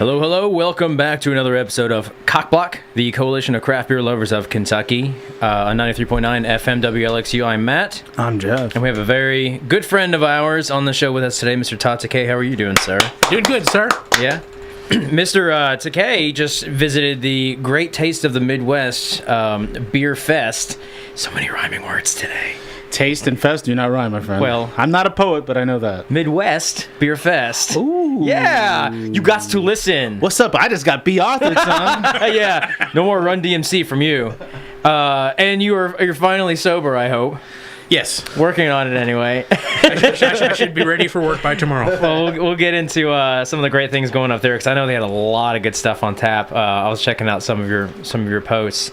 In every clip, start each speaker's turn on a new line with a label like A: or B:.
A: Hello, hello. Welcome back to another episode of COCBLOK, the Coalition of Craft Beer Lovers of Kentucky, on 93.9 FM WLXU. I'm Matt.
B: I'm Jeff.
A: And we have a very good friend of ours on the show with us today, Mr. Todd Takei. How are you doing, sir?
B: Doing good, sir.
A: Yeah? Mr. Takei just visited the Great Taste of the Midwest Beer Fest. So many rhyming words today.
B: Taste and fest do not rhyme, my friend.
A: Well,
B: I'm not a poet, but I know that.
A: Midwest Beer Fest.
B: Ooh.
A: Yeah, you got to listen.
B: What's up? I just got authored, son.
A: Yeah, no more Run DMC from you. And you're finally sober, I hope.
C: Yes.
A: Working on it anyway.
C: I should be ready for work by tomorrow.
A: Well, we'll get into some of the great things going up there because I know they had a lot of good stuff on tap. I was checking out some of your posts,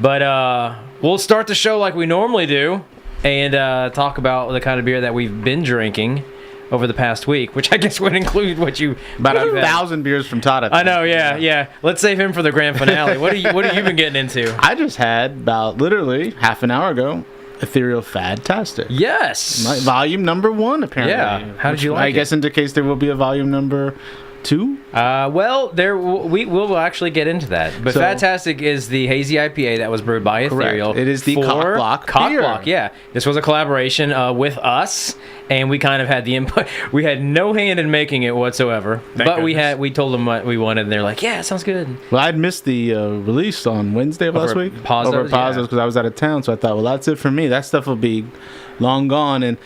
A: but we'll start the show like we normally do and talk about the kind of beer that we've been drinking over the past week, which I guess would include what you
B: about 1,000 beers from Todd.
A: I know, yeah. Let's save him for the grand finale. What have you been getting into?
B: I just had about literally half an hour ago Ethereal Fadtastic.
A: Yes.
B: Volume number 1, apparently.
A: Yeah. How did you like it?
B: I guess indicates there will be a volume number 2.
A: Well, we will actually get into that. But
B: So,
A: Fadtastic is the hazy IPA that was brewed by Ethereal.
B: Correct. It is the COCBLOK beer.
A: COCBLOK, yeah. This was a collaboration with us, and we kind of had the input. We had no hand in making it whatsoever. But we told them what we wanted, and they're like, yeah, it sounds good.
B: Well, I'd missed the release on Wednesday of last week. Over at Pazos, because I was out of town, so I thought, well, that's it for me. That stuff will be long gone. And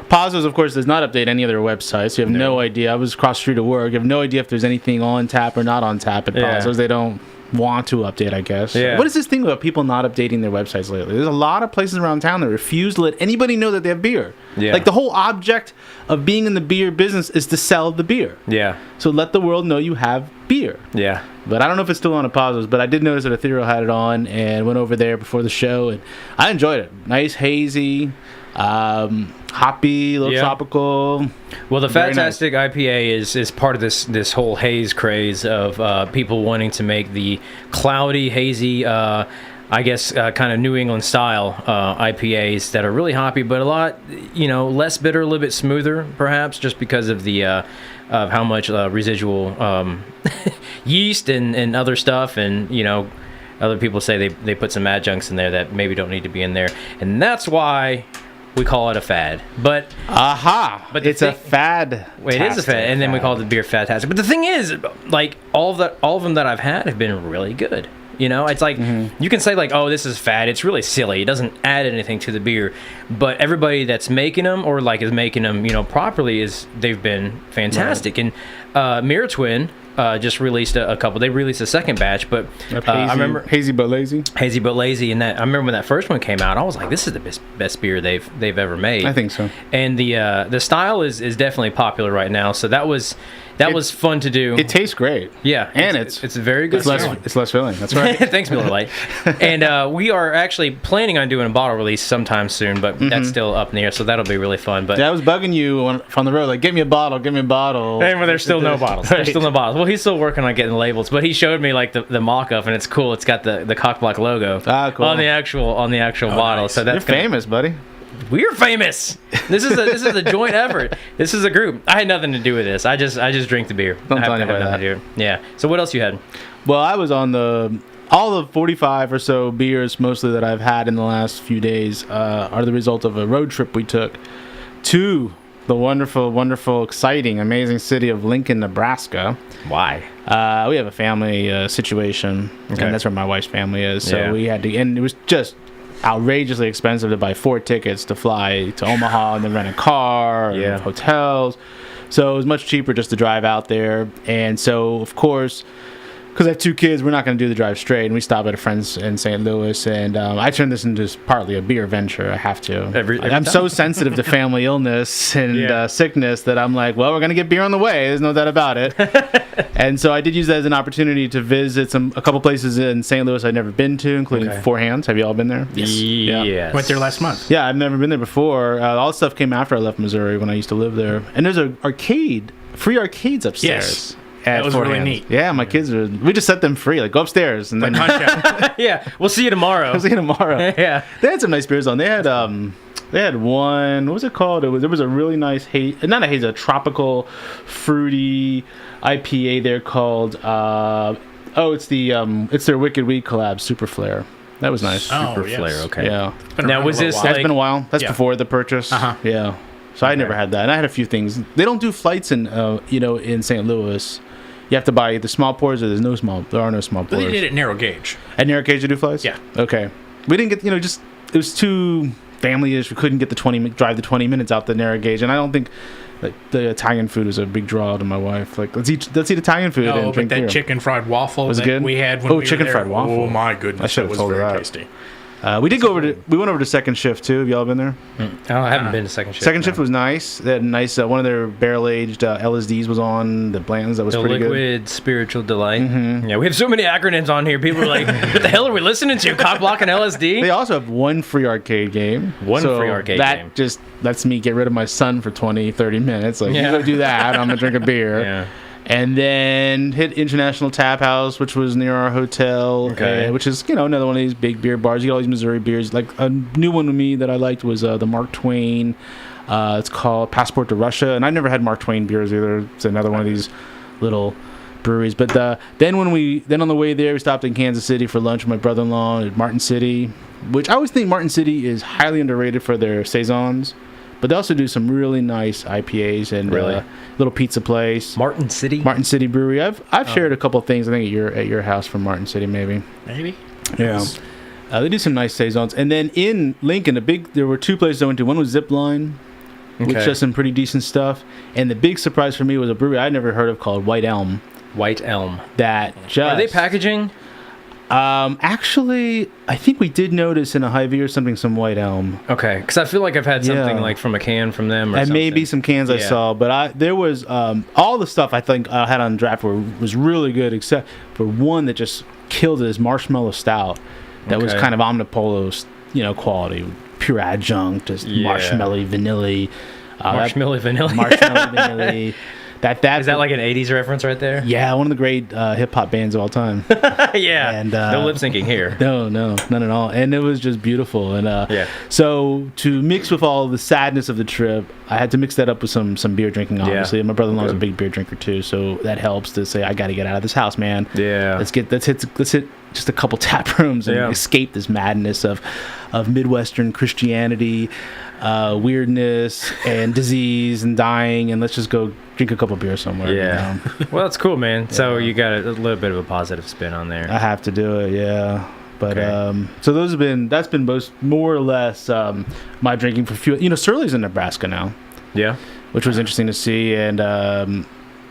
B: Pazos, of course, does not update any of their websites, so you have no idea. I was across the street at work. You have no idea if there's anything on tap or not on tap at Pazos. They don't want to update, I guess.
A: Yeah.
B: What is this thing about people not updating their websites lately? There's a lot of places around town that refuse to let anybody know that they have beer.
A: Yeah.
B: Like, the whole object of being in the beer business is to sell the beer.
A: Yeah.
B: So let the world know you have beer.
A: Yeah.
B: But I don't know if it's still on at Pazos, but I did notice that Ethereal had it on and went over there before the show, and I enjoyed it. Nice, hazy, hoppy, a little tropical.
A: Well, the
B: Very
A: Fadtastic IPA is part of this whole haze craze of people wanting to make the cloudy, hazy, I guess, kind of New England style IPAs that are really hoppy, but a lot, less bitter, a little bit smoother, perhaps, just because of the of how much residual yeast and other stuff, and other people say they put some adjuncts in there that maybe don't need to be in there, and that's why we call it a fad. But
B: but it's a fad.
A: It is a fad, and then we call it the beer Fadtastic. But the thing is, like, all of them that I've had have been really good. It's like, you can say, like, oh, this is fad. It's really silly. It doesn't add anything to the beer. But everybody that's making them, or like is making them, properly, they've been fantastic. Right. And Mirror Twin just released a couple. They released a second batch, but I remember
B: Hazy but Lazy.
A: Hazy but Lazy, and that I remember when that first one came out, I was like, this is the best beer they've ever made.
B: I think so.
A: And the style is definitely popular right now. So that was fun to do.
B: It tastes great.
A: Yeah,
B: and
A: it's a very good.
B: It's less filling. That's right.
A: Thanks, Miller Lite. And we are actually planning on doing a bottle release sometime soon, but that's still up in the air. So that'll be really fun. But
B: I was bugging you from the road, like, give me a bottle.
A: And there's still no bottles. Right. There's still no bottles. Well, he's still working on getting labels, but he showed me like the mock-up, and it's cool. It's got the COCBLOK logo
B: cool.
A: on the actual bottle.
B: Nice.
A: So that's
B: You're famous, buddy.
A: We're famous. This is a joint effort. This is a group. I had nothing to do with this. I just drink the beer.
B: Don't tell anybody that.
A: Yeah. So what else you had?
B: Well, I was on all the 45 or so beers mostly that I've had in the last few days are the result of a road trip we took to the wonderful, wonderful, exciting, amazing city of Lincoln, Nebraska.
A: Why?
B: We have a family situation, and that's where my wife's family is. So we had to, and it was just outrageously expensive to buy 4 tickets to fly to Omaha and then rent a car and hotels. So it was much cheaper just to drive out there. And so, of course, because I have 2 kids, we're not going to do the drive straight, and we stop at a friend's in St. Louis, and I turned this into partly a beer venture. I have to.
A: Every
B: I'm so sensitive to family illness and sickness that I'm like, well, we're going to get beer on the way. There's no doubt about it. And so I did use that as an opportunity to visit a couple places in St. Louis I'd never been to, including Four Hands. Have you all been there?
A: Yes.
C: Went there last month.
B: Yeah, I've never been there before. All the stuff came after I left Missouri when I used to live there. And there's free arcades upstairs.
C: Yes. That was really neat.
B: Yeah, my kids we just set them free. Like, go upstairs and then
A: Yeah, we'll see you tomorrow.
B: We'll see you tomorrow.
A: Yeah,
B: they had some nice beers on. They had They had one. What was it called? There was a really nice haze, not a haze, a tropical, fruity IPA there called. It's their Wicked Weed collab, Super Flare. That was nice.
A: Super Flare. Okay.
B: Yeah.
A: Now was this?
B: That's been a while. That's before the purchase. Yeah. So I never had that, and I had a few things. They don't do flights in in St. Louis. You have to buy the small pours, or there are no small pours.
C: But they did it narrow gauge.
B: At narrow gauge, they do flights.
C: Yeah.
B: Okay. We didn't get it was too family-ish. We couldn't get drive the 20 minutes out the narrow gauge, and I don't think the Italian food was a big draw to my wife. Like let's eat Italian food and drink beer.
C: Chicken fried waffle
B: was
C: that
B: good?
C: we had when we
B: chicken
C: were there.
B: fried waffle.
C: Oh my goodness, that was very tasty.
B: We went over to Second Shift too. Have y'all been there?
A: Oh, I haven't been to Second Shift.
B: Second Shift was nice. They had a nice one of their barrel aged LSDs was on the Blantons. That was pretty good.
A: The Liquid Spiritual Delight. Mm-hmm. Yeah, we have so many acronyms on here. People are like, "What the hell are we listening to? COCBLOK and LSD."
B: They also have one free arcade game. That just lets me get rid of my son for 20, 30 minutes. Like you go do that. I'm gonna drink a beer.
A: Yeah.
B: And then hit International Tap House, which was near our hotel, which is another one of these big beer bars. You get all these Missouri beers. Like a new one to me that I liked was the Mark Twain. It's called Passport to Russia, and I never had Mark Twain beers either. It's another one of these little breweries. But then on the way there, we stopped in Kansas City for lunch with my brother-in-law at Martin City, which I always think Martin City is highly underrated for their saisons. But they also do some really nice IPAs and little pizza place.
A: Martin City
B: Brewery. I've shared a couple of things I think at your house from Martin City maybe. Yeah. They do some nice saisons. And then in Lincoln, there were two places I went to. One was Zipline, which does some pretty decent stuff. And the big surprise for me was a brewery I'd never heard of called White Elm. That are
A: they packaging?
B: Actually, I think we did notice in a Hy-Vee or something some White Elm.
A: Okay, because I feel like I've had something like from a can from them, or
B: and
A: something.
B: Maybe some cans I saw, but there was all the stuff I think I had on draft was really good, except for one that just killed it, is Marshmallow Stout. That was kind of Omnipolo's quality, pure adjunct, just marshmallow vanilla.
A: Marshmallow vanilla.
B: That
A: is that like an 80s reference right there?
B: Yeah, one of the great hip-hop bands of all time.
A: Yeah, and no lip-syncing here.
B: No, none at all. And it was just beautiful. And so to mix with all the sadness of the trip, I had to mix that up with some beer drinking, obviously. And my brother-in-law is a big beer drinker, too, so that helps to say, I got to get out of this house, man.
A: Yeah.
B: Let's hit just a couple tap rooms and escape this madness of Midwestern Christianity, weirdness and disease and dying, and let's just go drink a couple beers somewhere.
A: Yeah. Well, that's cool, man. So you got a little bit of a positive spin on there.
B: I have to do it, yeah. But so that's been more or less my drinking for few. Surly's in Nebraska now.
A: Yeah.
B: Which was interesting to see, and the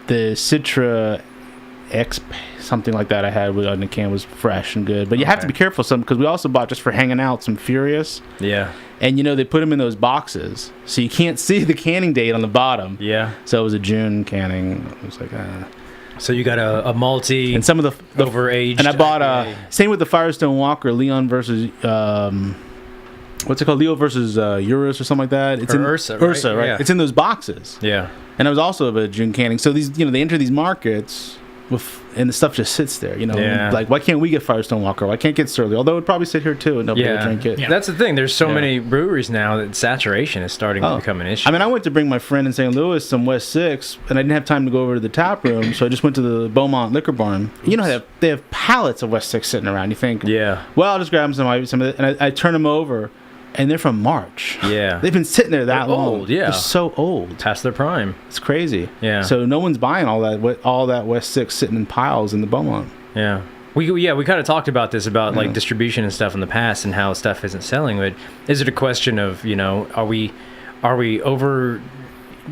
B: Citra X something like that I had on the can was fresh and good. But you have to be careful because we also bought, just for hanging out, some Furious.
A: Yeah.
B: And they put them in those boxes, so you can't see the canning date on the bottom.
A: Yeah.
B: So it was a June canning. It was like
A: So you got a malty
B: and some of the
A: overaged.
B: And I bought same with the Firestone Walker, Leon versus what's it called? Leo versus Urus or something like that. It's in
A: Ursa,
B: right?
A: Yeah.
B: It's in those boxes.
A: Yeah.
B: And it was also of a June canning. So these, they enter these markets and the stuff just sits there, like, why can't we get Firestone Walker? Why can't get Surly? Although it would probably sit here too and nobody would drink it.
A: Yeah. That's the thing. There's so many breweries now that saturation is starting to become an issue.
B: I went to bring my friend in St. Louis some West 6, and I didn't have time to go over to the tap room, so I just went to the Beaumont Liquor Barn. They have pallets of West 6 sitting around. You think, well, I'll just grab some of it, and I turn them over, and they're from March.
A: Yeah.
B: They've been sitting there that long.
A: Old, yeah.
B: They're so old.
A: Past their prime.
B: It's crazy.
A: Yeah.
B: So no one's buying all that West 6 sitting in piles in the Beaumont.
A: Yeah. We kind of talked about this, about like distribution and stuff in the past and how stuff isn't selling. But is it a question of, are we over,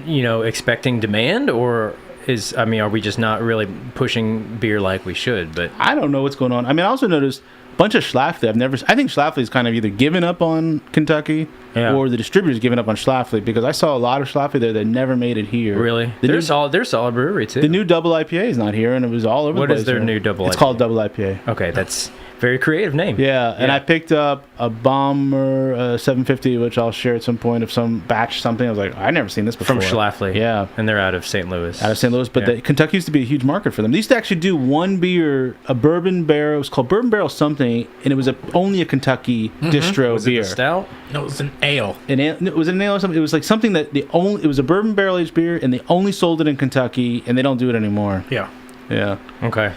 A: expecting demand, or are we just not really pushing beer like we should? But
B: I don't know what's going on. I also noticed bunch of Schlafly. I think Schlafly's kind of either given up on Kentucky or the distributor's given up on Schlafly, because I saw a lot of Schlafly there that never made it here.
A: Really? They're solid brewery too.
B: The new double IPA is not here, and it was all over the place.
A: What is their new double IPA?
B: It's called double IPA.
A: Okay, that's Very creative name.
B: Yeah, and I picked up a Bomber 750, which I'll share at some point of some batch something. I was like, I've never seen this before.
A: From Schlafly.
B: Yeah.
A: And they're out of St. Louis.
B: Out of St. Louis, but Kentucky used to be a huge market for them. They used to actually do one beer, a bourbon barrel. It was called Bourbon Barrel something, and it was only a Kentucky distro
A: was
B: beer.
A: It a stout?
C: No, it was an ale.
B: Was it an ale or something? It was like something that it was a bourbon barrel aged beer, and they only sold it in Kentucky, and they don't do it anymore.
C: Yeah.
B: Yeah.
A: Okay.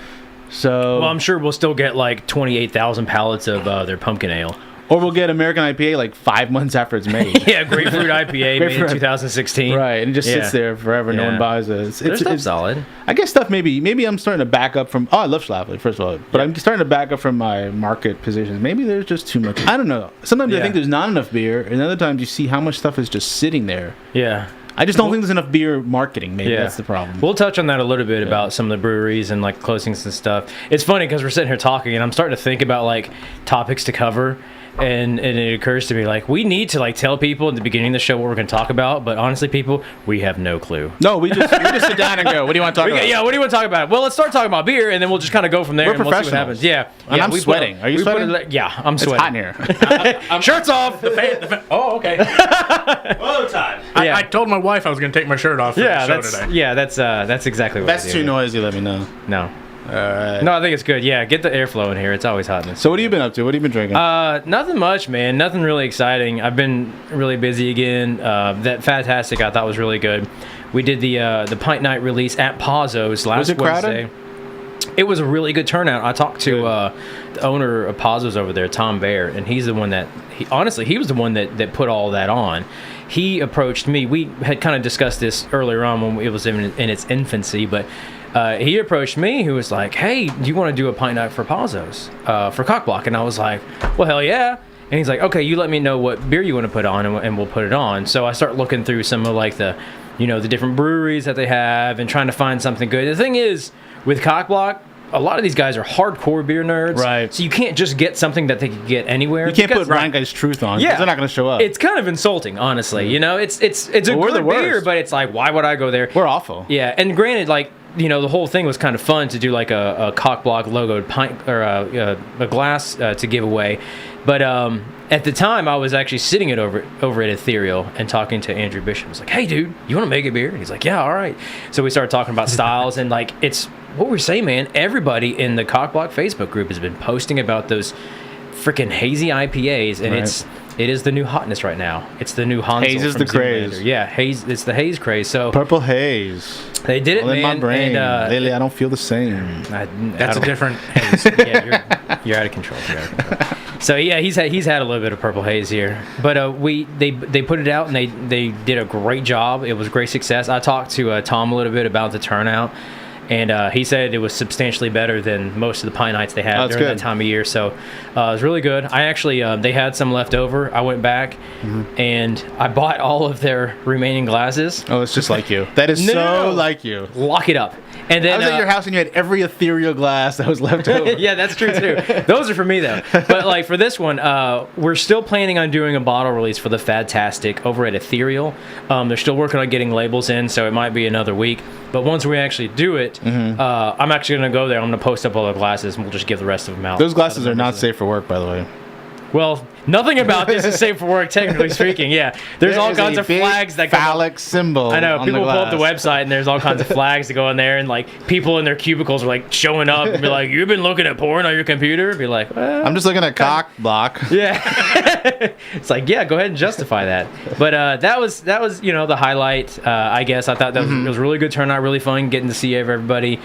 B: So,
A: well, I'm sure we'll still get like 28,000 pallets of their pumpkin ale.
B: Or we'll get American IPA like 5 months after it's made.
A: Yeah, Grapefruit IPA made in 2016.
B: Right, and it just sits there forever. No one buys it.
A: It's solid.
B: I guess stuff maybe I'm starting to back up from. Oh, I love Schlafly, first of all, but I'm starting to back up from my market positions. Maybe there's just too much. I don't know. Sometimes I think there's not enough beer, and other times you see how much stuff is just sitting there.
A: Yeah.
B: I just don't think there's enough beer marketing. Maybe that's the problem.
A: We'll touch on that a little bit about some of the breweries and like closings and stuff. It's funny because we're sitting here talking, and I'm starting to think about like topics to cover. And it occurs to me, like, we need to, like, tell people at the beginning of the show what we're going to talk about. But honestly, people, we have no clue.
B: No, we just sit down and go, what do you want to talk about?
A: Yeah, what do you want to talk about? Well, let's start talking about beer, and then we'll just kind of go from there.
B: We're
A: and we'll see what happens. Yeah.
B: And I'm sweating. Are you sweating?
A: Yeah, I'm sweating.
B: It's hot in
A: here. Shirts off.
C: Oh, okay.
B: Whoa, Todd.
C: I told my wife I was going to take my shirt off for the show today.
A: Yeah, that's exactly what
B: That's too noisy, let me know.
A: No. No, I think it's good. Yeah, get the airflow in here. It's always hot in this.
B: So what have you been up to? What have you been drinking?
A: Nothing much, man. Nothing really exciting. I've been really busy again. That Fantastic I thought was really good. We did the Pint Night release at Pazzo's last Wednesday. It was a really good turnout. I talked to the owner of Pazzo's over there, Tom Baer, and he's the one that he was the one that put all that on. He approached me. We had kind of discussed this earlier on when it was in its infancy, but he approached me, who was like, hey, do you want to do a pint night for Pazzo's for COCBLOK? And I was like, well, hell yeah. And he's like, okay, you let me know what beer you want to put on, and we'll put it on. So I start looking through some of like the different breweries that they have and trying to find something good. The thing is, with COCBLOK, a lot of these guys are hardcore beer nerds.
B: Right.
A: So you can't just get something that they can get anywhere.
B: You can't put Ryan Guy's Truth on. Yeah. They're not going to show up.
A: It's kind of insulting, honestly. You know, it's a good beer, but it's like, why would I go there?
B: We're awful.
A: Yeah. And granted, like, the whole thing was kind of fun to do like a COCBLOK logoed pint or a glass to give away. But at the time, I was actually sitting over at Ethereal and talking to Andrew Bishop. I was like, hey, dude, you want to make a beer? And he's like, yeah, all right. So we started talking about styles, and like, it's what we're saying, man. Everybody in the COCBLOK Facebook group has been posting about those freaking hazy IPAs, and it is the new hotness right now. It's the new Hansel.
B: Haze is the craze.
A: Yeah, haze. It's the haze craze. So
B: Purple Haze.
A: They did it, man.
B: In my brain.
A: And,
B: lately, I don't feel the same.
C: That's a different haze.
A: Yeah, you're out of control. So yeah, he's had a little bit of Purple Haze here, but they put it out and they did a great job. It was great success. I talked to Tom a little bit about the turnout, and he said it was substantially better than most of the pint nights they had during that time of year. So it was really good. I actually they had some left over. I went back and I bought all of their remaining glasses.
B: Oh, it's just like you. That is like you.
A: Lock it up. And then
B: I was at your house and you had every ethereal glass that was left over.
A: Yeah, that's true too. Those are for me though. But like for this one, we're still planning on doing a bottle release for the Fantastic over at Ethereal. They're still working on getting labels in, so it might be another week. But once we actually do it, I'm actually going to go there. I'm going to post up all the glasses, and we'll just give the rest of them out.
B: Those glasses are not safe for work, by the way.
A: Well, nothing about this is safe for work, technically speaking. Yeah, there's all kinds of flags that
B: phallic symbol.
A: I know people pull up the website and there's all kinds of flags that go in there, and like people in their cubicles are like showing up and be like, "You've been looking at porn on your computer?" Be like, well,
B: "I'm just looking at COCBLOK."
A: Yeah, it's like, yeah, go ahead and justify that. But that was the highlight. I guess I thought that was a really good turnout, really fun getting to see everybody.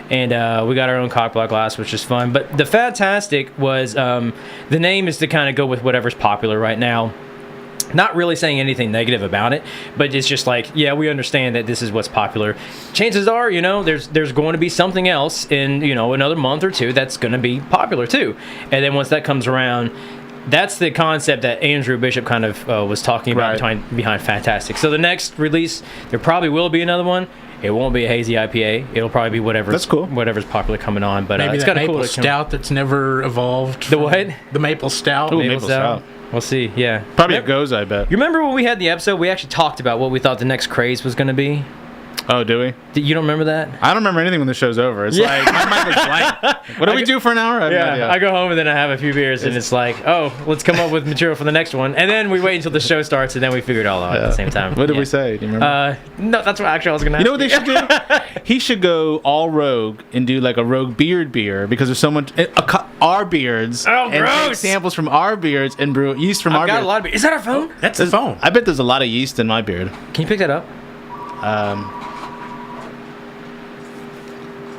A: And we got our own COCBLOK glass, which is fun. But the Fantastic was, the name is to kind of go with whatever's popular right now. Not really saying anything negative about it, but it's just like, yeah, we understand that this is what's popular. Chances are, there's going to be something else in, another month or two that's going to be popular too. And then once that comes around, that's the concept that Andrew Bishop kind of was talking about behind Fantastic. So the next release, there probably will be another one. It won't be a hazy IPA. It'll probably be whatever's popular coming on. But
C: maybe
A: it's
C: that maple stout that's never evolved.
A: The what?
C: The maple stout.
A: Ooh, maple stout. We'll see. Yeah,
B: probably it goes. I bet.
A: You remember when we had the episode? We actually talked about what we thought the next craze was going to be.
B: Oh, do we?
A: You don't remember that?
B: I don't remember anything when the show's over. It's like, my mind was blank. What do we do for an hour? I have no idea.
A: I go home and then I have a few beers and it's like, oh, let's come up with material for the next one. And then we wait until the show starts and then we figure it all out at the same time.
B: What did we say? Do you remember?
A: No, that's what actually I was going to ask.
B: You know what they should do? He should go all rogue and do like a rogue beer because there's so much our beards.
A: Oh,
B: and
A: gross!
B: take samples from our beards and brew yeast from our
A: I've got
B: beard.
A: a lot of beer. Is that our phone?
C: That's the phone.
B: I bet there's a lot of yeast in my beard.
A: Can you pick that up?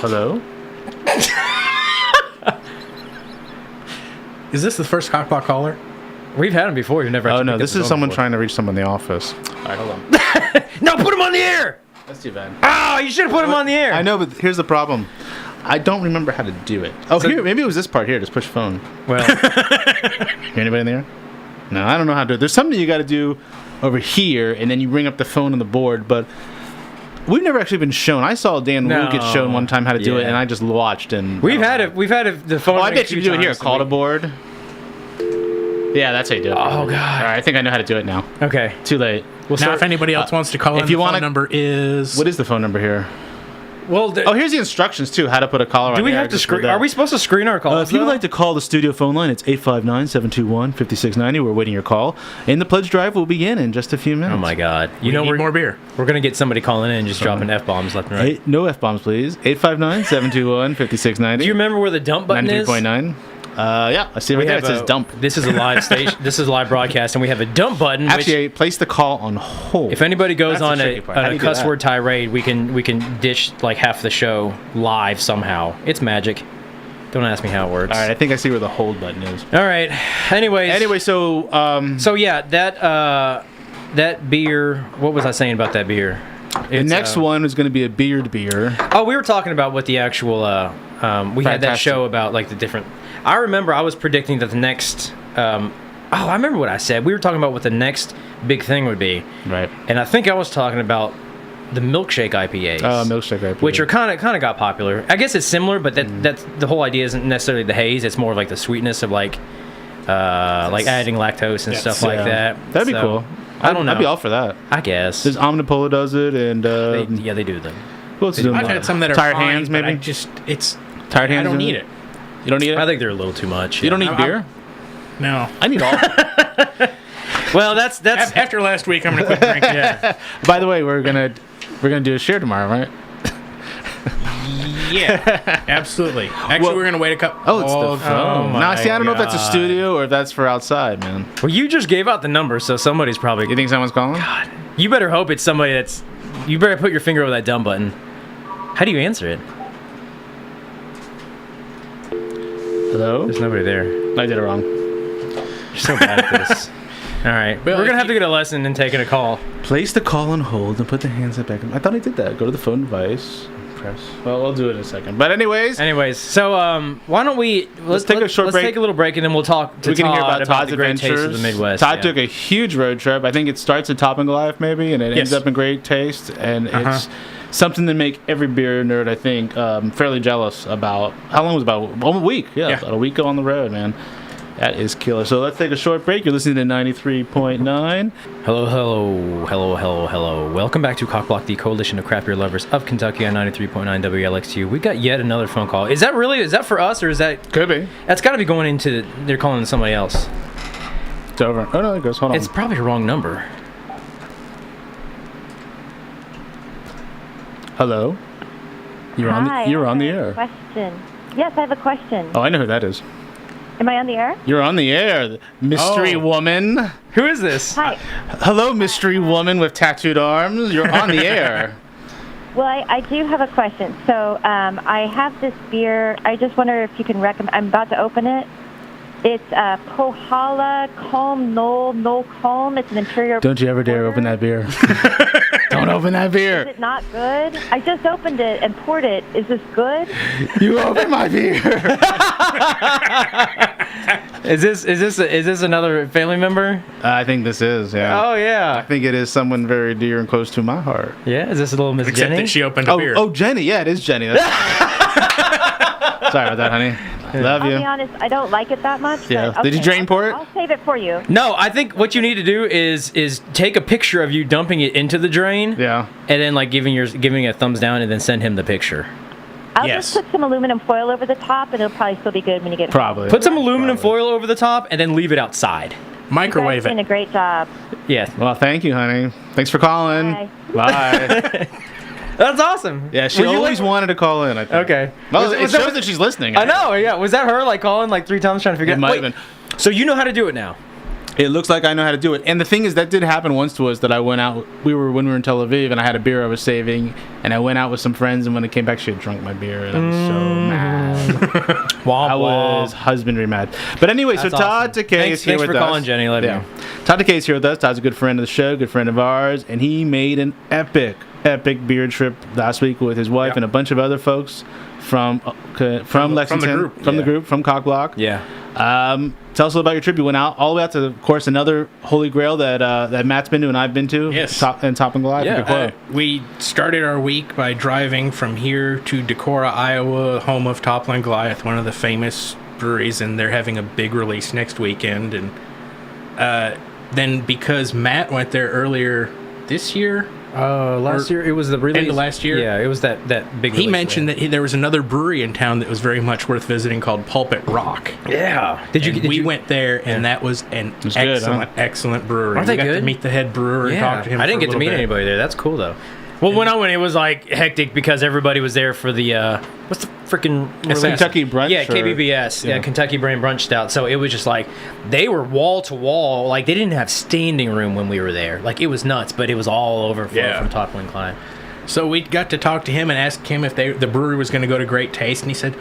B: Hello?
C: Is this the first COCBLOK caller?
A: We've had him before. You've never.
B: Oh no, this is someone trying to reach someone in the office. All right, hold on.
A: No, put him on the air.
B: That's too bad.
A: Oh, you should have put him on the air.
B: I know, but here's the problem. I don't remember how to do it. Oh,
A: So-
B: here, maybe it was this part here. Just push phone.
A: Well,
B: Hear anybody in there? No, I don't know how to do it. There's something you got to do over here, and then you bring up the phone on the board, but we've never actually been shown. I saw Dan Wu get shown one time how to do it,
A: Yeah.
B: and I just watched. And
A: we've had it. We've had it. The phone.
B: Oh, I
A: ring a
B: bet you
A: few
B: can do it here.
A: times
B: Call to
A: and
B: board. Yeah, that's how you do it.
A: Oh, God.
B: All right, I think I know how to do it now.
A: we- Okay.
B: Too late.
A: Well,
C: Now, if anybody else wants to call in,
B: if you
C: the phone
B: wanna-
C: number is...
B: What is the phone number here?
A: Well,
B: Oh, here's the instructions too. How to put a caller on.
A: do we
B: air,
A: have to
B: just for
A: screen?
B: that.
A: Are we supposed to screen our calls?
B: If you would
A: though?
B: like to call the studio phone line, it's 859-721-5690. We're waiting your call. And the pledge drive will begin in just a few minutes.
A: Oh my God!
C: You know,
A: we're
C: more beer.
A: We're gonna get somebody calling in and just dropping f-bombs left and right.
B: No F-bombs, please. 859-721-5690.
A: Do you remember where the dump button is?
B: 93.9. Yeah, I see it right there. It says dump.
A: This is a live station. This is a live broadcast, and we have a dump button.
B: Actually, I placed the call on hold.
A: If anybody goes
B: That's the
A: on
B: tricky part. How do
A: a
B: you do
A: cuss
B: that?
A: word tirade, we can dish like half the show live somehow. It's magic. Don't ask me how it works.
B: All right, I think I see where the hold button is.
A: All right.
B: Anyway, so
A: So yeah, that beer. What was I saying about that beer?
B: the next one is going to be a beard beer.
A: Oh, we were talking about what the actual. We had that
B: Fantastic.
A: show about like the different. I remember I was predicting that the next. I remember what I said. We were talking about what the next big thing would be.
B: Right.
A: And I think I was talking about the milkshake IPAs.
B: Milkshake IPA.
A: Which are kind of got popular. I guess it's similar, but that's the whole idea isn't necessarily the haze. It's more of like the sweetness of like adding lactose and stuff like that.
B: That'd be
A: So,
B: cool.
A: I don't know.
B: I'd be all for that.
A: I guess.
B: There's Omnipolo does it, and
A: They do them.
B: who else is doing
C: I've
B: that?
C: had some that are
B: Tired
C: fine,
B: hands,
C: but
B: maybe.
C: it's...
B: Tired hands.
C: I don't
B: doing
C: need it.
B: You don't need it.
A: I think they're a little too much.
B: You don't need
C: I'm-
B: beer.
C: No.
B: I need all.
A: Well, that's
C: After last week, I'm going to quit drinking.
A: yeah.
B: By the way, we're gonna do a share tomorrow, right?
C: Yeah, absolutely. Actually,
B: Well-
C: we're going to wait a couple...
B: Oh, it's the phone.
A: my
B: Now, see, I don't know if that's a
A: God.
B: studio or if that's for outside, man.
A: Well, you just gave out the number, so somebody's probably.
B: You think someone's calling?
A: You better hope it's somebody that's. You better put your finger over that dumb button. How do you answer it?
B: Hello?
A: There's nobody there.
B: I did it wrong.
A: You're so bad at this. All right,
C: Well,
A: we're gonna
C: if
A: have to get a lesson in taking a call.
B: Place the call on hold and put the handset back in. I thought I did that. Go to the phone device. Press. Well, I'll do it in a second. But anyways,
A: So why don't we let's
B: take a short break.
A: Let's take a little break and then we'll talk to
B: we can
A: Todd
B: hear about Todd's
A: the great taste
B: adventures.
A: of the Midwest.
B: Todd
A: yeah.
B: took a huge road trip. I think it starts at Top and Goliath maybe, and it ends
C: Yes.
B: up in great taste. And it's something to make every beer nerd, I think, fairly jealous about. How long was it? About a week? Yeah,
C: Yeah.
B: about a week on the road, man. That is killer. So let's take a short break. You're listening to 93.9.
A: Hello. Welcome back to COCBLOK, the coalition of craft beer lovers of Kentucky on 93.9 WLXU. We got yet another phone call. Is that for us or is that?
B: Could be.
A: That's got to be going into. They're calling somebody else.
B: It's over. Oh, no, it goes. Hold on.
A: It's probably the wrong number.
B: Hello? You're on the
D: I have
B: air.
D: a question. Yes, I have a question.
B: Oh, I know who that is.
D: Am I on the air?
B: You're on the air. Mystery
C: Oh.
B: woman.
A: Who is this?
D: Hi.
B: Hello, mystery woman with tattooed arms. You're on the air.
D: Well, I do have a question. So I have this beer. I just wonder if you can recommend. I'm about to open it. It's Pohala Calm No Calm. It's an Imperial.
B: Don't you ever dare open that beer. Don't open that
D: Is
B: beer.
D: it not good? I just opened it and poured it. Is this good?
B: You opened my beer.
A: Is this another family member?
B: I think this is, yeah.
A: Oh
B: I
A: yeah.
B: think it is someone very dear and close to my heart.
A: Yeah. Is this a little Miss
C: Except
A: Jenny?
C: that she opened a beer.
B: Oh, Jenny. Yeah, it is Jenny. That's- Sorry about that, honey. Love
D: I'll
B: you.
D: be honest, I don't like it that much.
B: Yeah.
D: But
B: Did you drain pour it?
D: I'll save it for you.
A: No, I think what you need to do is take a picture of you dumping it into the drain.
B: Yeah.
A: And then like giving a thumbs down, and then send him the picture.
D: I'll
C: Yes.
D: just put some aluminum foil over the top, and it'll probably still be good when you get home.
B: Probably.
A: Put some aluminum foil over the top, and then leave it outside.
D: You guys
C: Microwave
D: are doing
C: it.
D: a great job.
A: Yeah,
B: Well, thank you, honey. Thanks for calling.
D: Bye.
B: Bye.
A: that's awesome.
B: Yeah, she
A: Were you
B: always wanted to call in, I think.
A: Okay.
B: Well, it
A: Was
B: shows that she's listening.
A: I know. Yeah. Was that her like calling like 3 times trying to figure
B: It
A: out?
B: might
A: Wait,
B: have been.
A: So you know how to do it now?
B: It looks like I know how to do it. And the thing is, that did happen once to us that I went out. When we were in Tel Aviv, and I had a beer I was saving, and I went out with some friends, and when I came back, she had drunk my beer, and I was so mad. I was husbandry mad. But anyway, so
A: That's
B: Todd
A: awesome.
B: Takei is here
A: Thanks
B: with
A: for
B: us.
A: calling, Jenny. Let me know.
B: Todd Takei is here with us. Todd's a good friend of the show, good friend of ours, and he made an epic beer trip last week with his wife and a bunch of other folks from Lexington,
C: group.
B: from the group, from COCBLOK.
A: Yeah.
B: Tell us a little about your trip. You went out all the way out to, of course, another Holy Grail that Matt's been to and I've been to.
C: Yes.
B: Top and Goliath.
A: Yeah.
B: Decorah.
C: We started our week by driving from here to Decorah, Iowa, home of Toppling Goliath, one of the famous breweries, and they're having a big release next weekend. And then because Matt went there earlier this year,
A: Last year it was the release.
C: End of last year?
A: Yeah, it was that big.
C: he
A: release
C: mentioned that there was another brewery in town that was very much worth visiting called Pulpit Rock.
A: Yeah. Did you?
C: And we went there, and that was an
B: was good, huh?
C: excellent brewery.
A: Aren't they
C: we got
A: good?
C: to meet the head brewer and talk to him.
A: I didn't
C: for a
A: get to
C: little
A: meet
C: bit.
A: anybody there. That's cool though. Well, when I went, it was like hectic because everybody was there for the what's the freaking
B: Kentucky brunch.
A: Yeah,
B: or-
A: KBBS. Yeah, Kentucky Brain Brunch Stout. So it was just like they were wall to wall. Like they didn't have standing room when we were there. Like it was nuts, but it was all overflow from Toppling Goliath.
C: So we got to talk to him and ask him if the brewery was going to go to Great Taste, and he said,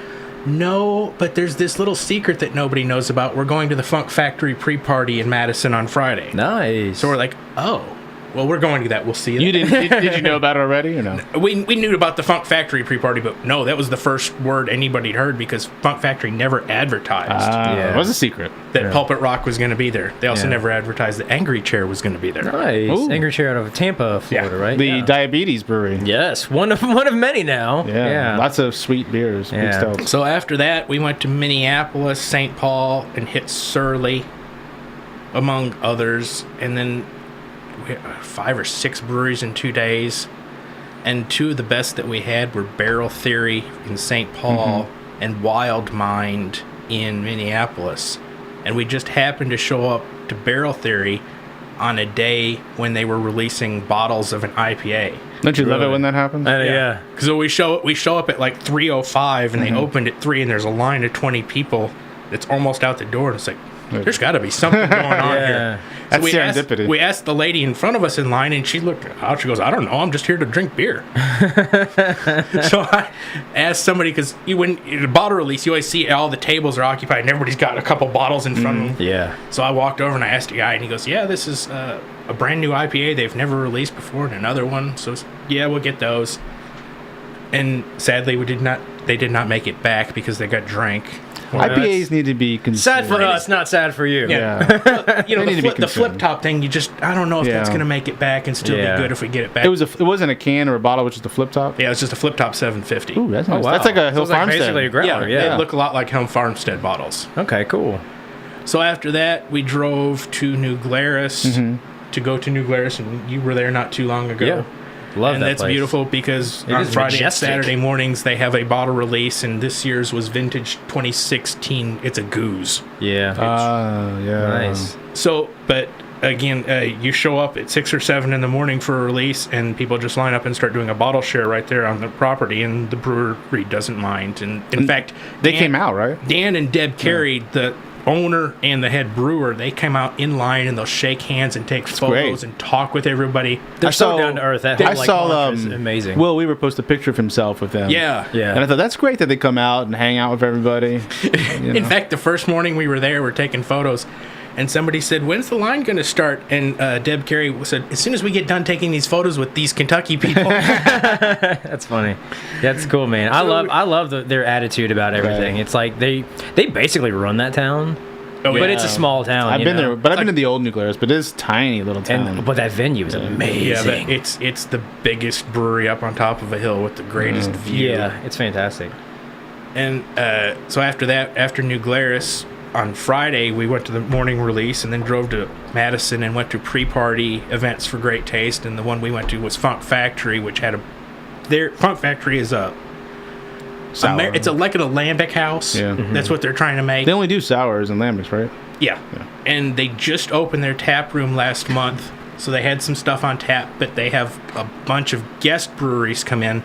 C: "No, but there's this little secret that nobody knows about. We're going to the Funk Factory pre-party in Madison on Friday."
A: Nice.
C: So we're like, "Oh, well, we're going to that. We'll see you."
B: You did you know about it already or no?
C: We knew about the Funk Factory pre-party, but no, that was the first word anybody had heard because Funk Factory never advertised
B: It was a secret.
C: that Pulpit Rock was going to be there. They also
A: Yeah.
C: never advertised that Angry Chair was going to be there.
A: Nice.
B: Ooh.
A: Angry Chair out of Tampa, Florida, right?
B: The
A: Yeah.
B: Diabetes Brewery.
A: Yes, one of many now.
B: Yeah. Lots of sweet beers, sweet
A: Yeah.
B: stouts.
C: So after that, we went to Minneapolis, St. Paul, and hit Surly, among others. And then we had 5 or 6 breweries in 2 days. And 2 of the best that we had were Barrel Theory in St. Paul and Wild Mind in Minneapolis. And we just happened to show up to Barrel Theory on a day when they were releasing bottles of an IPA.
B: Don't you love it when that happens?
A: Yeah.
C: Because we show up at like 3:05 and they opened at 3 and there's a line of 20 people that's almost out the door and it's like, there's got to be something going on here. So
B: That's serendipity.
C: we asked the lady in front of us in line and she looked out. She goes, "I don't know. I'm just here to drink beer." So I asked somebody because when in a bottle release, you always see all the tables are occupied and everybody's got a couple bottles in front of them.
A: Yeah.
C: So I walked over and I asked a guy, and he goes, "Yeah, this is a brand new IPA they've never released before, and another one. So yeah, we'll get those." And sadly, they did not make it back because they got drank.
B: IPAs need to be consumed.
A: Sad for us, not sad for you.
B: Yeah.
C: You know,
B: They need to be
C: the flip
B: consumed.
C: top thing. I don't know if that's
B: Yeah.
C: gonna make it back and still
A: Yeah.
C: be good if we get it back.
B: It wasn't a can or a bottle, which is the flip top.
C: Yeah, it's just a flip top 750.
B: Ooh, that's nice.
A: wow.
B: That's like a
A: So
B: Hill
A: it's like
B: Farmstead.
A: basically a growler,
C: yeah,
A: yeah.
C: they look a lot like Helm Farmstead bottles.
A: Okay, cool.
C: So after that, we drove to New Glarus to go to New Glarus, and you were there not too long ago.
A: Yeah. Love
C: And
A: that
C: that's
A: place.
C: beautiful because
A: It
C: on
A: is
C: Friday and
A: majestic.
C: Saturday mornings they have a bottle release, and this year's was vintage 2016. It's a goose.
A: Yeah.
B: Yeah.
A: Nice.
C: So, but again, you show up at 6 or 7 in the morning for a release, and people just line up and start doing a bottle share right there on the property, and the brewery doesn't mind. And in fact,
B: They came out, right?
C: Dan and Deb Carey, the owner and the head brewer, they come out in line and they'll shake hands and take photos
B: great.
C: and talk with everybody.
A: They're so down to earth. That whole,
B: I
A: like,
B: saw
A: launch is amazing.
B: Will Weaver post a picture of himself with them.
C: Yeah.
A: Yeah.
B: And I thought that's great that they come out and hang out with everybody.
C: In fact, the first morning we were there, we're taking photos, and somebody said, "When's the line going to start?" And Deb Carey said, "As soon as we get done taking these photos with these Kentucky people."
A: That's funny. That's cool, man. I love their attitude about everything.
B: Right.
A: It's like they basically run that town.
C: Oh,
A: But
C: yeah.
A: it's a small town.
B: I've
A: you
B: been
A: know?
B: there, but I've been to the old New Glarus, but it is tiny little town.
A: But that venue is amazing.
C: Yeah, but it's the biggest brewery up on top of a hill with the greatest view.
A: Yeah, it's fantastic.
C: And so after that, after New Glarus, on Friday, we went to the morning release and then drove to Madison and went to pre-party events for Great Taste. And the one we went to was Funk Factory, which had Funk Factory is it's like an alembic house.
B: Yeah.
C: Mm-hmm. That's what they're trying to make.
B: They only do sours and lambics, right?
C: Yeah. And they just opened their tap room last month, so they had some stuff on tap, but they have a bunch of guest breweries come in,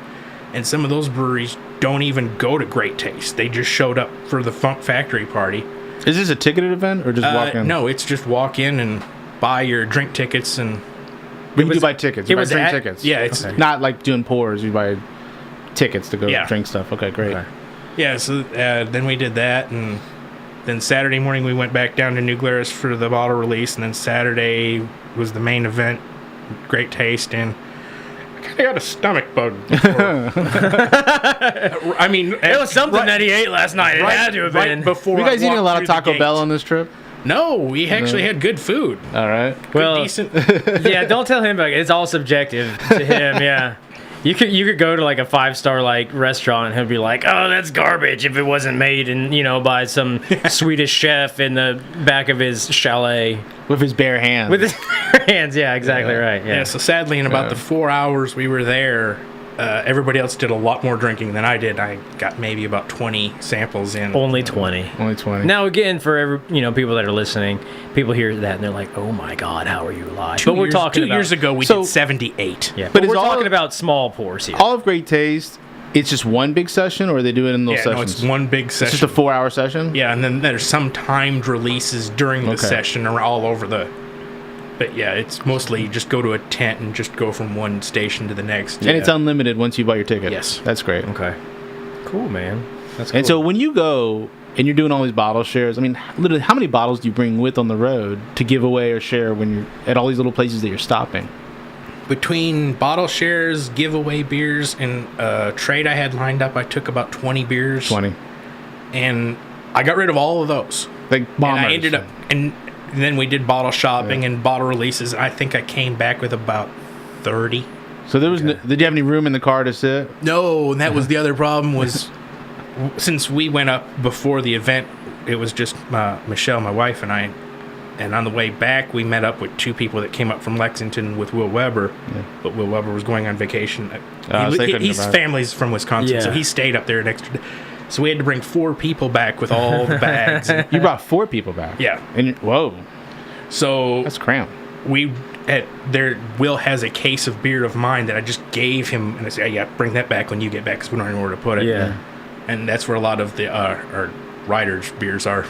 C: and some of those breweries don't even go to Great Taste. They just showed up for the Funk Factory party.
B: Is this a ticketed event or just walk in?
C: No, it's just walk in and buy your drink tickets and...
B: But you do buy tickets. You buy drink tickets.
C: Yeah, it's...
B: Not like doing pours. You buy tickets to go drink stuff. Okay, great. Okay.
C: Yeah, so then we did that, and then Saturday morning we went back down to New Glarus for the bottle release, and then Saturday was the main event, Great Taste, and I kind of got a stomach bug. I mean...
A: It was something that he ate last night. It had to have been.
C: Before
B: you guys eating a lot of Taco Bell on this trip?
C: No, we actually had good food.
B: All right.
A: Well,
C: decent.
A: Yeah, don't tell him about it. It's all subjective to him, yeah. You could go to like a 5-star like restaurant and he'll be like, "Oh, that's garbage if it wasn't made by some Swedish chef in the back of his chalet
B: with his bare hands."
A: With his bare hands, yeah, exactly right. Yeah.
C: So sadly, in about the 4 hours we were there, everybody else did a lot more drinking than I did. I got maybe about 20 samples in.
A: Only 20.
B: Only 20.
A: Now again, for people that are listening, people hear that and they're like, "Oh my God, how are you alive?"
C: But we're talking 2 years ago we did 78.
A: Yeah, but we're talking about small pours here.
B: All of Great Taste. It's just one big session, or they do it in those sessions?
C: No, it's one big session.
B: It's just a 4-hour session?
C: Yeah, and then there's some timed releases during the session or all over the... But yeah, it's mostly you just go to a tent and just go from one station to the next.
B: And it's unlimited once you buy your ticket.
C: Yes.
B: That's great.
A: Okay. Cool, man. That's cool.
B: And so when you go and you're doing all these bottle shares, I mean, literally, how many bottles do you bring with on the road to give away or share when you're at all these little places that you're stopping?
C: Between bottle shares, giveaway beers, and trade I had lined up, I took about 20 beers.
B: 20.
C: And I got rid of all of those.
B: Like bombers.
C: And I ended up... And then we did bottle shopping and bottle releases. I think I came back with about 30.
B: So there was did you have any room in the car to sit?
C: No, and that was the other problem was since we went up before the event, it was just Michelle, my wife, and I. And on the way back, we met up with 2 people that came up from Lexington with Will Weber. Yeah. But Will Weber was going on vacation. His family's from Wisconsin, so he stayed up there an extra day. So we had to bring 4 people back with all the bags.
B: You brought 4 people back?
C: Yeah.
B: And whoa.
C: So
B: that's cramped.
C: Will has a case of beer of mine that I just gave him, and I said, "Yeah, bring that back when you get back, because we don't know where to put it."
A: Yeah.
C: And that's where a lot of the our riders' beers are.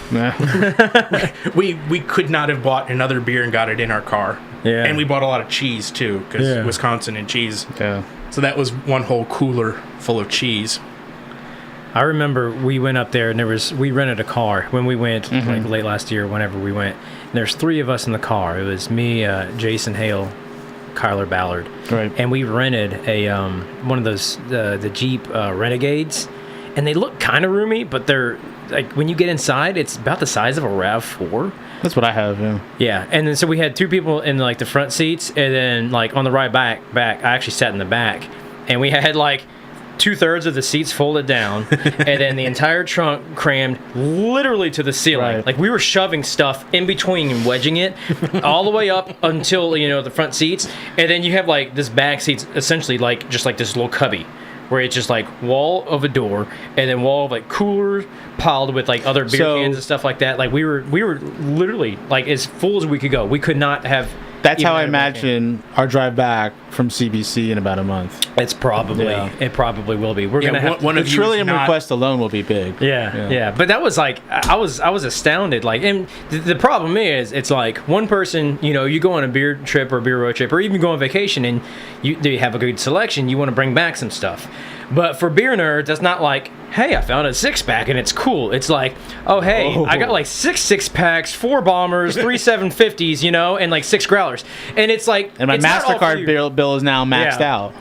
C: we could not have bought another beer and got it in our car.
A: Yeah.
C: And we bought a lot of cheese too, because Wisconsin and cheese.
B: Yeah.
C: So that was one whole cooler full of cheese.
A: I remember we went up there and we rented a car when we went like late last year, whenever we went. And there's 3 of us in the car. It was me, Jason Hale, Kyler Ballard,
B: right? And
A: we rented a one of those the Jeep Renegades, and they look kind of roomy, but they're like when you get inside, it's about the size of a RAV4.
B: That's what I have. Yeah.
A: Yeah, and then so we had 2 people in like the front seats, and then like on the ride back, I actually sat in the back, and we had like 2/3 of the seats folded down, and then the entire trunk crammed literally to the ceiling.
B: Right.
A: Like we were shoving stuff in between and wedging it all the way up until the front seats, and then you have like this back seats essentially like just like this little cubby where it's just like wall of a door and then wall of like coolers piled with like other beer cans and stuff like that. Like we were literally like as full as we could go. We could not have.
B: That's how I imagine our drive back from CBC in about a month.
A: It probably will be. We're gonna have
B: one of the Trillium request alone will be big.
A: Yeah. But that was like I was astounded. Like, and the problem is it's like one person. You go on a beer trip or beer road trip or even go on vacation and you have a good selection. You want to bring back some stuff. But for beer nerds, that's not like, hey, I found a 6-pack and it's cool. It's like, oh, hey, I got like 6 6-packs, 4 bombers, 3 750s, and like 6 growlers. And it's like,
B: and my MasterCard bill is now maxed out.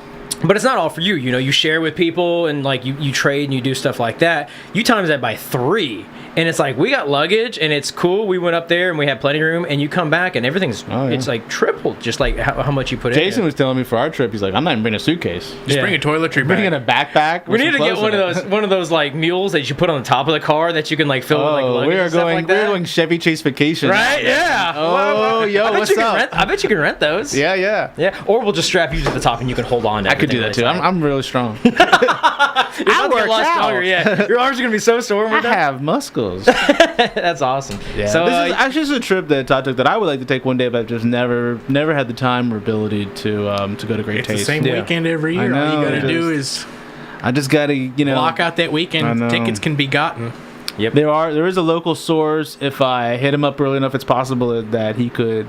A: But it's not all for you. You know, you share with people and like you trade and you do stuff like that. You times that by 3. And it's like, we got luggage and it's cool. We went up there and we had plenty of room, and you come back and everything's, it's like tripled, just like how much you put in.
B: Jason was telling me for our trip, he's like, I'm not even bringing a suitcase.
C: Just bring a toiletry bag.
B: Bringing a backpack.
A: We need to get one of those like mules that you put on the top of the car that you can like fill with like luggage and stuff like that.
B: We're going Chevy Chase vacation.
A: Right? Yeah.
B: Oh, yo, what's up?
A: I bet you can rent those.
B: Yeah.
A: Or we'll just strap you to the top and you can hold on to
B: I could do that too. I'm really strong.
A: I work out. Yeah. Your arms are going to be so sore.
B: I have muscles.
A: That's awesome.
B: Yeah.
A: So
B: this is actually a trip that Todd took that I would like to take one day, but I've just never had the time or ability to go to Great Taste.
C: It's the same weekend every year. All you got to do is
B: I just got to,
C: block out that weekend. Tickets can be gotten.
A: Yep.
B: There is a local source. If I hit him up early enough, it's possible that he could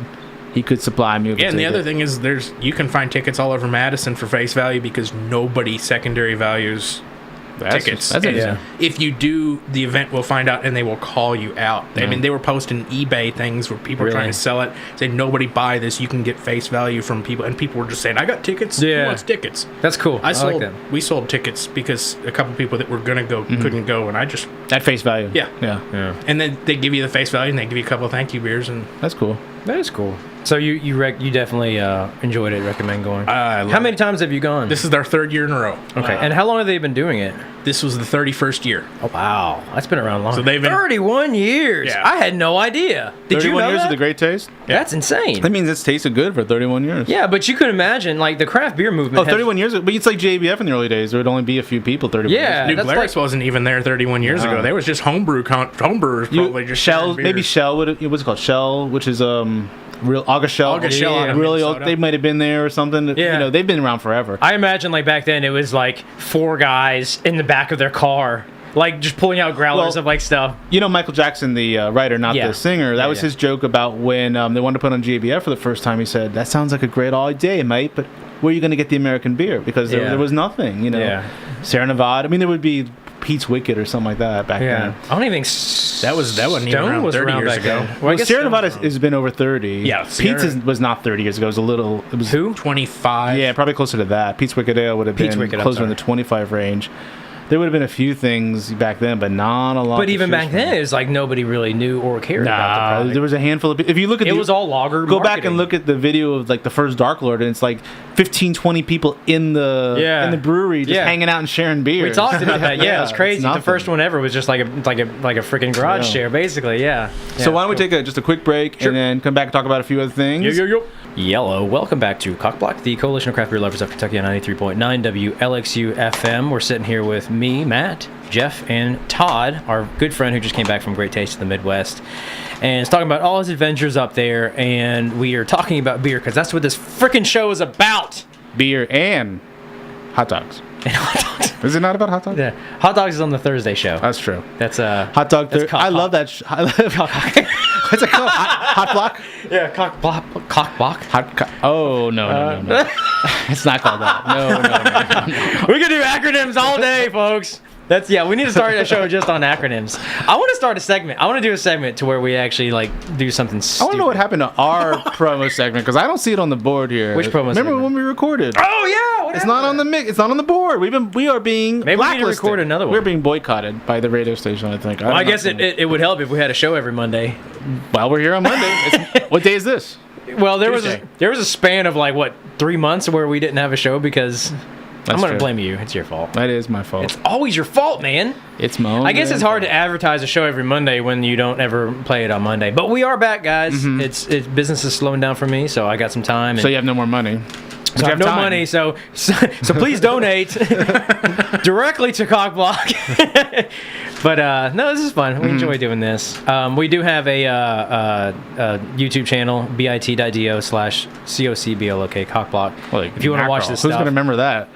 B: supply me with
C: and the other thing is you can find tickets all over Madison for face value because nobody secondary values tickets. If you do, the event will find out and they will call you out. I mean, they were posting eBay things where people were trying to sell it, saying nobody buy this, you can get face value from people, and people were just saying, I got tickets. Who wants tickets?
A: That's cool. I like that.
C: We sold tickets because a couple people that were gonna go couldn't go, and I just
B: at face value.
C: Yeah. And then they give you the face value and they give you a couple of thank you beers, and
B: that's cool.
A: That is cool. So you definitely enjoyed it. Recommend going. How many times have you gone?
C: This is our 3rd year in a row.
A: Okay. And how long have they been doing it?
C: This was the 31st year.
A: Oh wow, that's been around long.
C: So they've been
A: 31 years. Yeah. I had no idea. Did you know
B: 31 years
A: that?
B: of the Great Taste?
A: Yeah. That's insane.
B: That means it's tasted good for 31 years.
A: Yeah, but you could imagine like the craft beer movement.
B: 31 years. But it's like JBF in the early days. There would only be a few people 31 years.
C: Yeah, New Glarus wasn't even there 31 years ago. There was just homebrewers probably just
B: Shell. Maybe Shell would. What's it called? Shell, which is real August Shell. Really old. They might have been there or something. Yeah. They've been around forever.
A: I imagine like back then it was like 4 guys in the back of their car, like just pulling out growlers of like stuff.
B: Michael Jackson, the writer, not the singer. That was his joke about when they wanted to put on GABF for the first time. He said, "That sounds like a great idea, mate, but where are you going to get the American beer? Because there was nothing. Sierra Nevada. I mean, there would be Pete's Wicked or something like that back then.
A: I don't even think
C: that wasn't even around 30 years ago.
B: Well, Sierra Nevada has been over 30.
C: Yeah,
B: Pete's was not 30 years ago. It was
C: 25.
B: Yeah, probably closer to that. Pete's Wicked Ale would have been closer in the 25 range. There would have been a few things back then, but not a lot.
A: But even back then, it's like nobody really knew or cared about the product.
B: There was a handful of. If you look at
A: it was all lager.
B: Go back and look at the video of like the first Dark Lord, and it's like 15, 20 people in the brewery just hanging out and sharing beer.
A: We talked about that. Yeah, it was crazy. The first one ever was just like a freaking garage share, basically. Yeah.
B: So why don't we take just a quick break and then come back and talk about a few other things?
A: Yellow. Welcome back to COCBLOK, the Coalition of Craft Beer Lovers of Kentucky on 93.9 WLXU FM. We're sitting here with me, Matt, Jeff, and Todd, our good friend who just came back from Great Taste of the Midwest, and is talking about all his adventures up there. And we are talking about beer because that's what this freaking show is about.
B: Beer and hot dogs.
A: And hot dogs.
B: Is it not about hot dogs?
A: Yeah, hot dogs is on the Thursday show.
B: That's true.
A: That's
B: hot dog. I love that. What's it called? Hot block?
A: Yeah, COCBLOK.
B: Oh no. It's not called that. No.
A: We can do acronyms all day, folks. We need to start a show just on acronyms. I want to start a segment. I want to do a segment to where we actually do something stupid.
B: I want to know what happened to our promo segment because I don't see it on the board here.
A: Which promo segment?
B: Remember when we recorded?
A: Oh yeah,
B: it's not on the mix. It's not on the board. We are being
A: maybe we need to record another one.
B: We're being boycotted by the radio station. I think.
A: I guess it would help if we had a show every Monday.
B: Well, we're here on Monday. What day is this?
A: Well, there was a span of 3 months where we didn't have a show because. I'm going to blame you. It's your fault.
B: That is my fault.
A: It's always your fault, man.
B: It's my own.
A: I guess it's hard to advertise a show every Monday when you don't ever play it on Monday. But we are back, guys. Mm-hmm. It's business is slowing down for me, so I got some time.
B: So you have no more money.
A: So I have no money, so please donate directly to COCBLOK. But no, this is fun. We enjoy doing this. We do have a YouTube channel, bit.do/COCBLOK COCBLOK.
B: Well, if you want to watch this stuff. Who's going to remember that?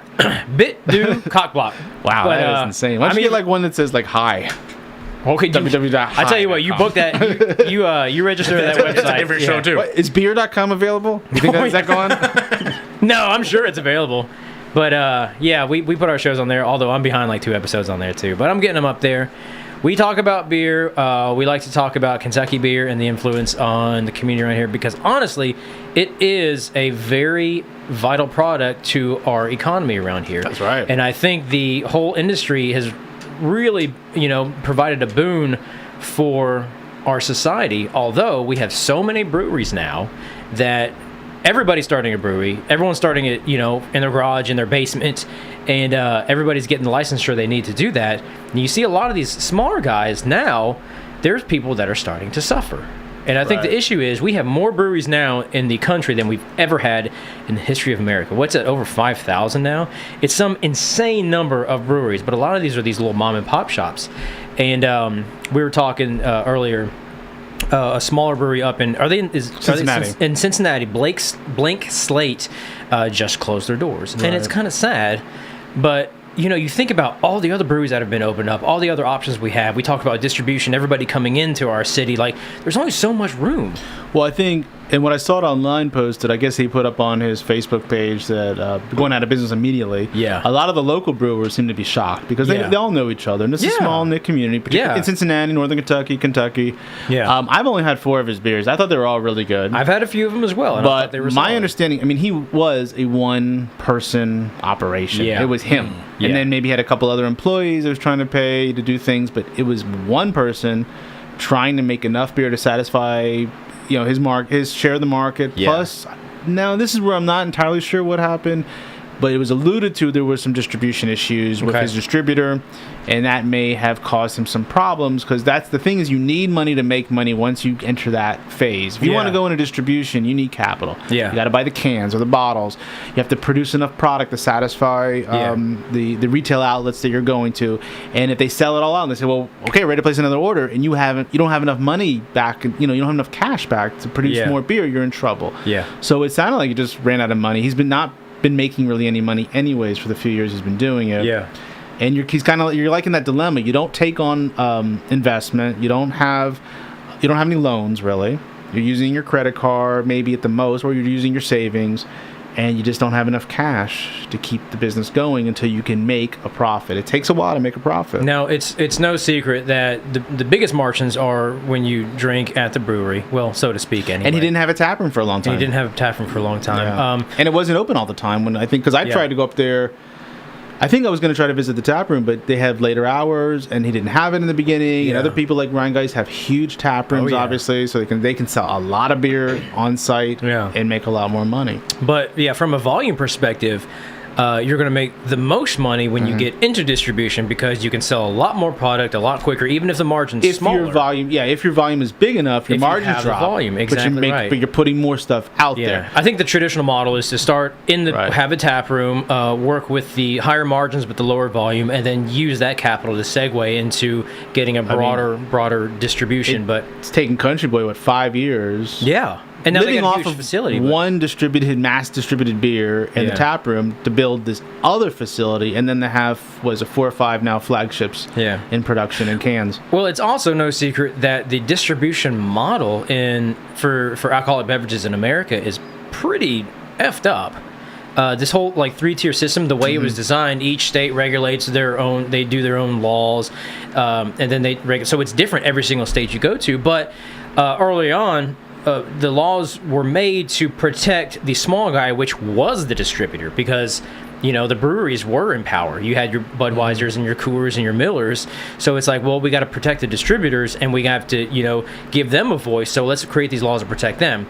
A: Bit.do COCBLOK.
B: Wow, that is insane. Why don't you get one that says hi?
A: Okay, I tell you what, you book that, you register that website.
C: It's a different show too.
B: Is beer.com available? You think is that going?
A: No, I'm sure it's available. But we put our shows on there, although I'm behind 2 episodes on there too. But I'm getting them up there. we talk about beer. We like to talk about Kentucky beer and the influence on the community around here because honestly, it is a very vital product to our economy around here.
B: That's right.
A: And I think the whole industry has really, provided a boon for our society. Although we have so many breweries now that everybody's starting a brewery. Everyone's starting it, in their garage, in their basement, and everybody's getting the licensure they need to do that. And you see a lot of these smaller guys now, there's people that are starting to suffer. And I think the issue is we have more breweries now in the country than we've ever had in the history of America. What's it, over 5,000 now? It's some insane number of breweries, but a lot of these are these little mom and pop shops. And we were talking earlier, a smaller brewery up in
B: Cincinnati.
A: In Cincinnati, Blank Slate just closed their doors, and it's kind of sad. But you think about all the other breweries that have been opened up, all the other options we have. We talk about distribution, everybody coming into our city. Like, there's only so much room.
B: Well, I think, and what I saw it online posted, I guess he put up on his Facebook page that going out of business immediately.
A: Yeah.
B: A lot of the local brewers seem to be shocked because they all know each other. And it's a small knit community, particularly in Cincinnati, Northern Kentucky.
A: Yeah.
B: I've only had 4 of his beers. I thought they were all really good.
A: I've had a few of them as well. And I thought they were
B: my
A: solid.
B: understanding, he was a one-person operation.
A: Yeah.
B: it was him.
A: Yeah.
B: And then maybe he had a couple other employees that was trying to pay to do things, but it was one person trying to make enough beer to satisfy his share of the market.
A: Yeah.
B: Plus, now this is where I'm not entirely sure what happened, but it was alluded to there were some distribution issues with his distributor, and that may have caused him some problems, because that's the thing, is you need money to make money once you enter that phase. If you want to go into distribution, you need capital. You got to buy the cans or the bottles. You have to produce enough product to satisfy the retail outlets that you're going to. And if they sell it all out and they say, well, okay, ready to place another order, and you don't have enough money back, you don't have enough cash back to produce more beer, you're in trouble. So it sounded like he just ran out of money. He's not been making really any money anyways for the few years he's been doing it. And you're like in that dilemma. You don't take on investment. You don't have any loans really. You're using your credit card maybe at the most, or you're using your savings, and you just don't have enough cash to keep the business going until you can make a profit. It takes a while to make a profit.
A: Now, it's no secret that the biggest margins are when you drink at the brewery, well, so to speak, anyway.
B: And he didn't have a tap room for a long time.
A: Yeah.
B: And it wasn't open all the time. Because I tried to go up there. I think I was going to try to visit the tap room, but they have later hours, and he didn't have it in the beginning. And other people like Ryan Geist have huge tap rooms, obviously, so they can sell a lot of beer on site and make a lot more money.
A: But from a volume perspective, you're going to make the most money when you get into distribution, because you can sell a lot more product a lot quicker, even if the margin's smaller.
B: If your volume is big enough, your margins drop.
A: Volume, exactly,
B: but you're putting more stuff out there.
A: I think the traditional model is to start have a tap room, work with the higher margins but the lower volume, and then use that capital to segue into getting a broader distribution. But
B: it's taken Country Boy 5 years.
A: And now
B: living
A: they got a
B: off
A: huge
B: of
A: facility,
B: one mass distributed beer in the tap room to build this other facility, and then they have 4 or 5 now flagships in production in cans.
A: Well, it's also no secret that the distribution model for alcoholic beverages in America is pretty effed up. This whole 3-tier system, the way it was designed, each state regulates their own. They do their own laws, and then so it's different every single state you go to. But early on, the laws were made to protect the small guy, which was the distributor, because the breweries were in power. You had your Budweisers and your Coors and your Millers. So it's like, well, we got to protect the distributors, and we have to, give them a voice. So let's create these laws to protect them.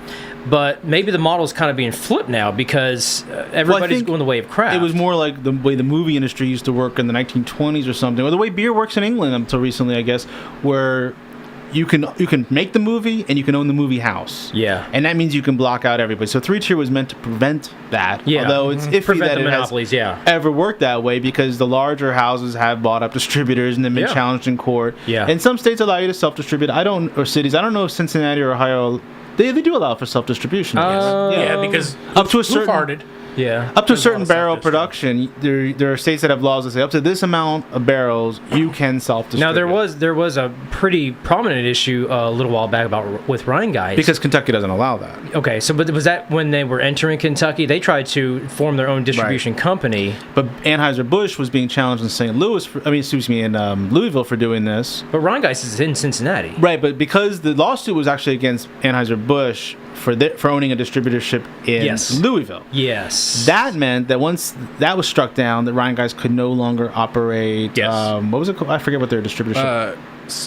A: But maybe the model is kind of being flipped now, because everybody's going the way of craft.
B: It was more like the way the movie industry used to work in the 1920s or something, or the way beer works in England until recently, I guess, where you can make the movie and you can own the movie house. And that means you can block out everybody. So 3-tier was meant to prevent that. Although it's iffy that it has ever worked that way, because the larger houses have bought up distributors and then been challenged in court. And some states allow you to self-distribute. Or cities. I don't know if Cincinnati or Ohio, they do allow for self-distribution.
C: Because
B: up to a certain
C: farted.
A: Yeah.
B: Up to a
C: There's a
B: certain
C: lot of
B: barrel
C: self-distribution.
B: production, there are states that have laws that say up to this amount of barrels you can self-distribute.
A: Now there was a pretty prominent issue a little while back about with Rhine guys.
B: because Kentucky doesn't allow that.
A: Okay, so but was that when they were entering Kentucky? They tried to form their own distribution company.
B: But Anheuser-Busch was being challenged in St. Louis. In Louisville for doing this.
A: But Rhine guys is in Cincinnati.
B: Right, but because the lawsuit was actually against Anheuser-Busch for owning a distributorship in Louisville.
A: Yes.
B: That meant that once that was struck down, the Rhine guys could no longer operate.
C: Yes.
B: What was it called? I forget what their distributorship.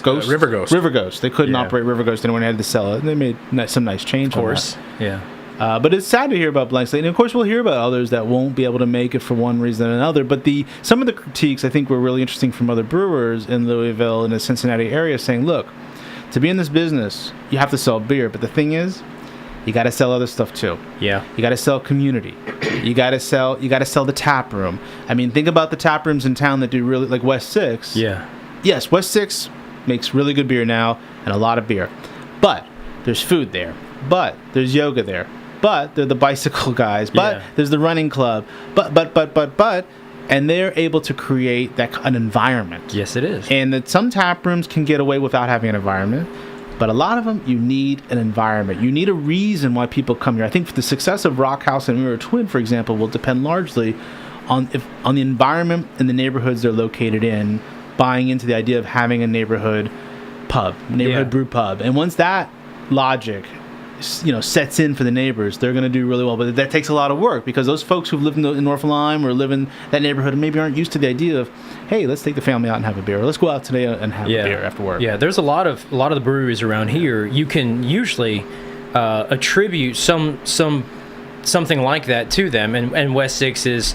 B: Ghost?
C: River Ghost.
B: River Ghost. They couldn't
A: Yeah.
B: operate River Ghost. Anyone had to sell it. And they made some nice change.
A: Of course. Yeah.
B: But it's sad to hear about blank slate, and of course we'll hear about others that won't be able to make it for one reason or another. But some of the critiques I think were really interesting from other brewers in Louisville and the Cincinnati area, saying, "Look, to be in this business, you have to sell beer, but the thing is, you got to sell other stuff too.
A: Yeah.
B: You got to sell community. You got to sell the tap room. I mean, think about the tap rooms in town that do really like West Six.
A: Yeah.
B: Yes, West Six makes really good beer now and a lot of beer, but there's food there. But there's yoga there. But they're the bicycle guys. But there's the running club. But, and they're able to create an environment.
A: Yes, it is.
B: And that some tap rooms can get away without having an environment, but a lot of them you need an environment. You need a reason why people come here. I think the success of Rock House and Mirror Twin, for example, will depend largely on the environment and the neighborhoods they're located in, buying into the idea of having a neighborhood brew pub. And once that logic sets in for the neighbors, they're going to do really well. But that takes a lot of work because those folks who've lived in North Lyme or live in that neighborhood maybe aren't used to the idea of, hey, let's take the family out and have a beer. Or let's go out today and have a beer after work.
A: Yeah, there's a lot of the breweries around here. You can usually attribute something like that to them, and West Six is.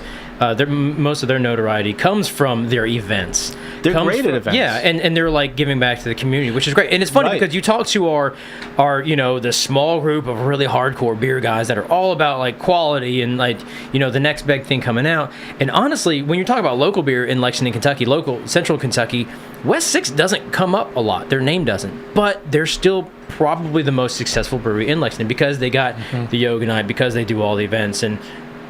A: Most of their notoriety comes from their events.
B: They're great at events.
A: Yeah, and they're like giving back to the community, which is great. And it's funny because you talk to our the small group of really hardcore beer guys that are all about like quality and like the next big thing coming out. And honestly, when you're talking about local beer in Lexington, Kentucky, local Central Kentucky, West Six doesn't come up a lot. Their name doesn't, but they're still probably the most successful brewery in Lexington because they got the yoga night, because they do all the events and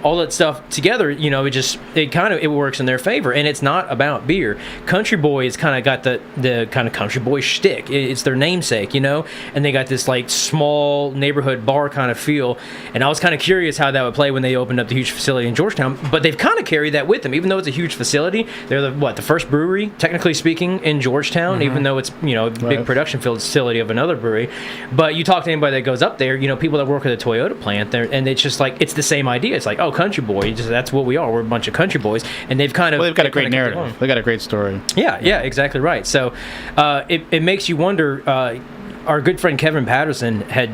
A: all that stuff together, it works in their favor, and it's not about beer. Country Boy has kind of got the kind of country boy shtick. It's their namesake, and they got this like small neighborhood bar kind of feel. And I was kind of curious how that would play when they opened up the huge facility in Georgetown. But they've kind of carried that with them, even though it's a huge facility. They're the first brewery, technically speaking, in Georgetown, even though it's a big production facility of another brewery. But you talk to anybody that goes up there, people that work at the Toyota plant, and it's just like it's the same idea. It's like, oh, country boy, that's what we are. We're a bunch of country boys, and they've got a
B: great narrative. They got a great story.
A: Yeah, exactly right. So it makes you wonder. Our good friend Kevin Patterson I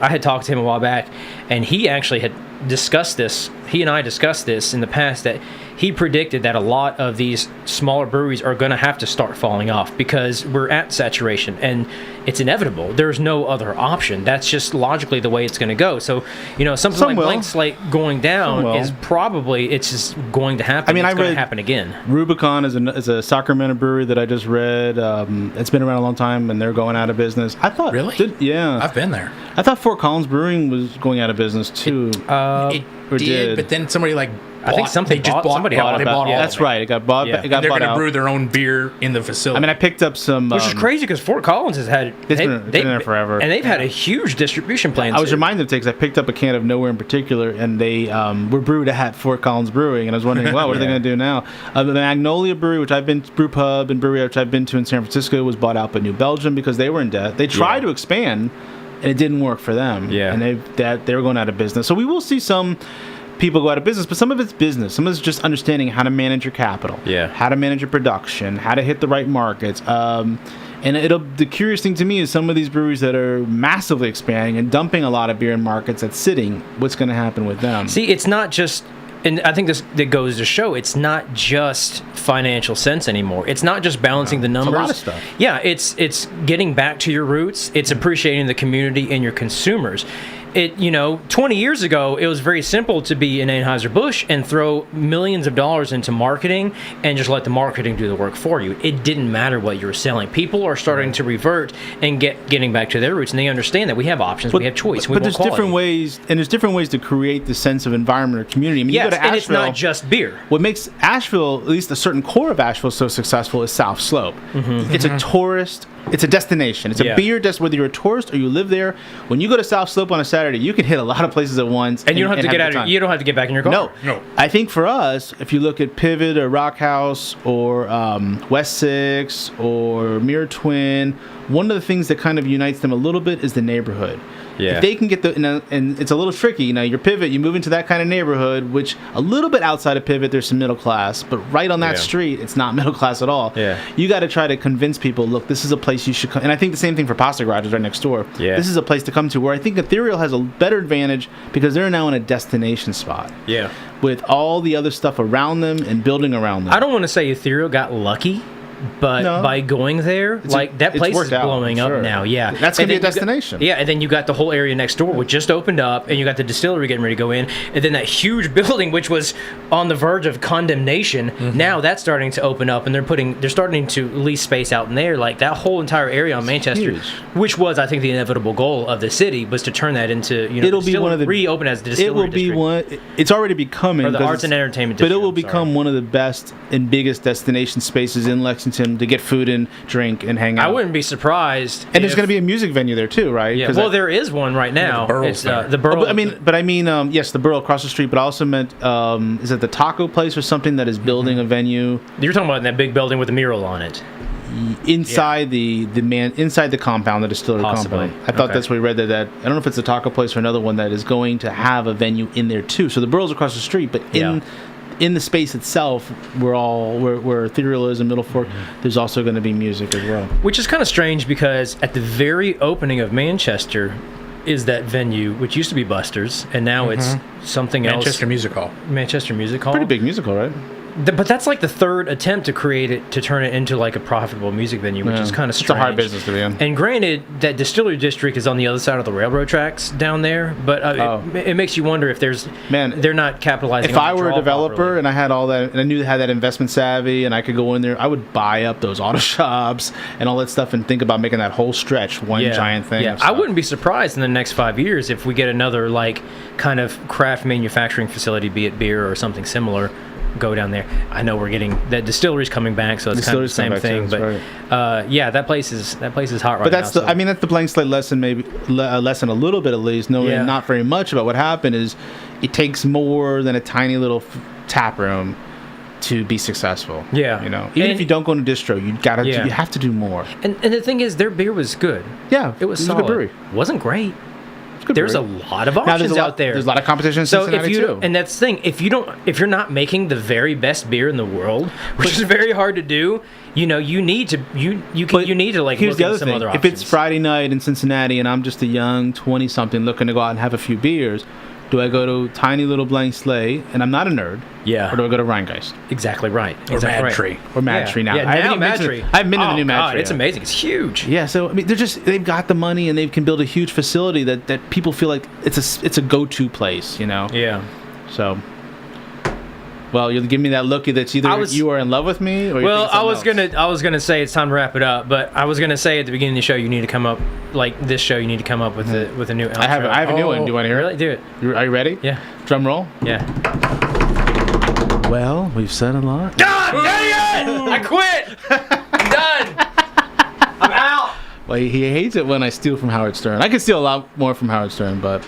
A: had talked to him a while back, and he actually had discussed this. He and I discussed this in the past, that he predicted that a lot of these smaller breweries are going to have to start falling off because we're at saturation, and it's inevitable. There's no other option. That's just logically the way it's going to go. So, something like Blank Slate going down is probably, it's just going to happen. I mean, it's going to happen again.
B: Rubicon is a Sacramento brewery that I just read. It's been around a long time, and they're going out of business. I thought,
C: really?
B: Yeah,
C: I've been there.
B: I thought Fort Collins Brewing was going out of business too.
C: It did, but then somebody somebody bought it.
B: That's right. It got bought. It got
C: they're
B: bought
C: going to
B: out.
C: brew their own beer in the facility.
B: I mean, I picked up some,
A: which is crazy because Fort Collins has had
B: it's been there forever,
A: and they've had a huge distribution plan.
B: I was reminded of it because I picked up a can of Nowhere in particular, and they were brewed at Fort Collins Brewing, and I was wondering, wow, what are they going to do now? The Magnolia Brewery, brew pub and brewery which I've been to in San Francisco, was bought out by New Belgium because they were in debt. They tried to expand, and it didn't work for them.
A: Yeah,
B: and they were going out of business. So we will see some people go out of business, but some of it's business. Some of it's just understanding how to manage your capital, how to manage your production, how to hit the right markets. And the curious thing to me is some of these breweries that are massively expanding and dumping a lot of beer in markets that's sitting, what's going to happen with them?
A: See, it's not just, and I think that goes to show, it's not just financial sense anymore. It's not just balancing the numbers.
B: It's a lot of stuff.
A: Yeah, it's getting back to your roots. It's appreciating the community and your consumers. it 20 years ago, it was very simple to be an Anheuser-Busch and throw millions of dollars into marketing and just let the marketing do the work for you. It didn't matter what you were selling. People are starting to revert and getting back to their roots, and they understand that we have options, we have choice.
B: But there's different ways, and there's different ways to create the sense of environment or community. I mean,
A: yes,
B: you go to Asheville,
A: and it's not just beer.
B: What makes Asheville, at least a certain core of Asheville, so successful is South Slope. It's a tourist. It's a destination. It's a beer destination. Whether you're a tourist or you live there, when you go to South Slope on a Saturday, you can hit a lot of places at once.
A: And you don't have to get out. You don't have to get back in your car.
B: No. I think for us, if you look at Pivot or Rock House or West Six or Mirror Twin, one of the things that kind of unites them a little bit is the neighborhood.
A: Yeah.
B: If they can get and it's a little tricky. Your Pivot, you move into that kind of neighborhood, which a little bit outside of Pivot, there's some middle class, but right on that street, it's not middle class at all.
A: Yeah.
B: You got to try to convince people, look, this is a place you should come. And I think the same thing for Pasta Garage is right next door.
A: Yeah.
B: This is a place to come to where I think Ethereal has a better advantage because they're now in a destination spot.
A: Yeah.
B: With all the other stuff around them and building around them.
A: I don't want to say Ethereal got lucky, but by going there, that place is blowing up now. Yeah,
B: that's gonna be a destination.
A: And then you got the whole area next door, which just opened up, and you got the distillery getting ready to go in, and then that huge building, which was on the verge of condemnation. Now that's starting to open up, and they're starting to lease space out in there. Like that whole entire area on Manchester, which was, I think, the inevitable goal of the city, was to turn that into
B: it'll be one of the
A: reopen as the distillery.
B: It will be
A: district.
B: It's already becoming
A: or the arts and entertainment.
B: But it will become one of the best and biggest destination spaces in Lexington to get food and drink and hang out.
A: I wouldn't be surprised.
B: And there's going to be a music venue there too, right?
A: Yeah. Well, there is one right now. It's the Burl.
B: Yes, the Burl across the street. But I also meant, is it the taco place or something that is building a venue?
A: You're talking about that big building with a mural on it.
B: Inside inside the compound, the distillery compound. I thought that's where we read that. I don't know if it's a taco place or another one that is going to have a venue in there too. So the Burl's across the street, but in the space itself, where Ethereal is in Middle Fork, there's also going to be music as well.
A: Which is kind of strange because at the very opening of Manchester is that venue, which used to be Buster's, and now it's something else.
C: Manchester Music Hall.
B: Pretty big musical, right?
A: But that's like the third attempt to turn it into like a profitable music venue, which is kind of strange.
B: It's a hard business to be in.
A: And granted, that distillery district is on the other side of the railroad tracks down there, but it makes you wonder if they're not capitalizing.
B: If I were a developer and I had all that, and I knew they had that investment savvy, and I could go in there, I would buy up those auto shops and all that stuff, and think about making that whole stretch one giant thing.
A: Yeah, I wouldn't be surprised in the next 5 years if we get another like kind of craft manufacturing facility, be it beer or something similar, go down there. I know we're getting that distillery's coming back, so it's kind of the same thing. But that place is hot right now.
B: But that's that's the blank slate lesson, maybe a lesson a little bit at least, knowing not very much about what happened is it takes more than a tiny little tap room to be successful.
A: Yeah,
B: even if you don't go into distro, you have to do more.
A: And the thing is, their beer was good.
B: Yeah,
A: it was solid. A good brewery. Wasn't great. There's a lot of options out there.
B: There's a lot of competition in Cincinnati too.
A: And that's the thing. If you're not making the very best beer in the world, which is very hard to do, you need to like
B: here's
A: look
B: the other
A: at some
B: thing.
A: other options.
B: If it's Friday night in Cincinnati and I'm just a young 20-something looking to go out and have a few beers, do I go to tiny little blank slate and I'm not a nerd?
A: Yeah.
B: Or do I go to Rheingeist?
A: Exactly right.
C: Or Mad Tree.
B: Or Mad Tree now.
A: Yeah,
B: I haven't been to the new Mad Tree.
A: It's amazing. It's huge.
B: Yeah, so I mean they've got the money and they can build a huge facility that people feel like it's a go-to place,
A: Yeah.
B: So well, you'll give me that look that's either you are in love with me or
A: I was gonna say it's time to wrap it up, but I was gonna say at the beginning of the show you need to come up you need to come up with a new outro.
B: I have a new one. Do you want to hear
A: it? Do it.
B: Are you ready?
A: Yeah.
B: Drum roll.
A: Yeah.
B: Well, we've said a lot.
A: God dang it! I quit. I'm done. I'm out.
B: Well, he hates it when I steal from Howard Stern. I can steal a lot more from Howard Stern, but